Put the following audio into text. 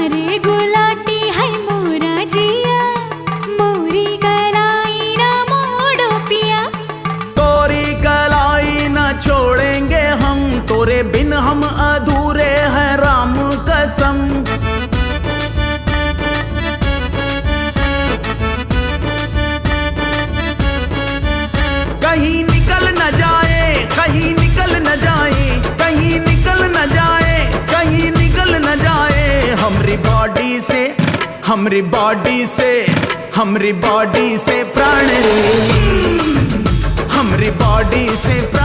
अरे गुलाटी है मोरा जिया, मोरी कलाई ना मोड़ो पिया। तोरी कलाई न छोड़ेंगे हम, तोरे बिन हम अधूरे हैं राम कसम। कहीं निकल न जाए, कहीं निकल न जाए, कहीं निकल न जाए, कहीं निकल न जाए हमरी बॉडी से, हमरी बॉडी से, हमरी बॉडी से प्राण रे, हमरी बॉडी से प्राण।